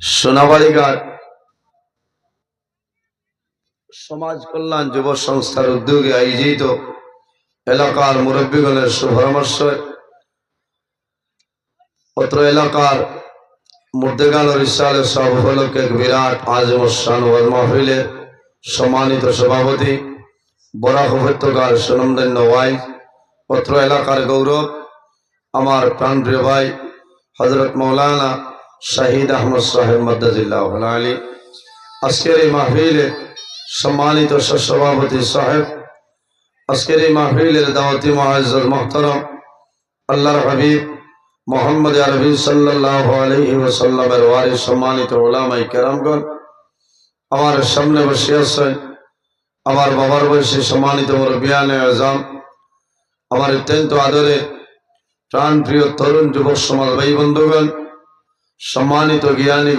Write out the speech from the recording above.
সোনাবাড়িঘাট সমাজ কল্যাণ যুব সংস্থার উদ্যোগে আয়োজিত এলাকার মুরব্বীগণের সুপরামর্শ অত্র এলাকার মুর্দেগান ও রিসালের সব উপলক্ষে এক বিরাট আজম শান ওয়াজ মাহফিলের সম্মানিত সভাপতি বরাক উপত্যকার সুনামধন্য ওয়াইজ অত্র এলাকার গৌরব আমার প্রাণপ্রিয় ভাই হযরত মাওলানা শহীদ আহমদ সাহেব মাদ্দাজিল্লাহ আলী আজকের এই মাহফিলে সম্মানিত সভাপতি সাহেব আজকের এই মাহফিলের দাওয়াতি মুআজ্জাজ মুহতারাম আল্লাহর হাবিব মুহাম্মদ আরবি সাল্লাল্লাহু আলাইহি ওয়াসাল্লামের ওয়ারিস সম্মানিত উলামায়ে কেরামগণ আমার সামনে বসে আছেন আমার বাবার বয়সী সম্মানিত মুরব্বিয়ানে আযম আমার অত্যন্ত আদরের প্রাণপ্রিয় তরুণ যুবক সমাজ ভাই বন্ধুগণ সম্মানিত জ্ঞানী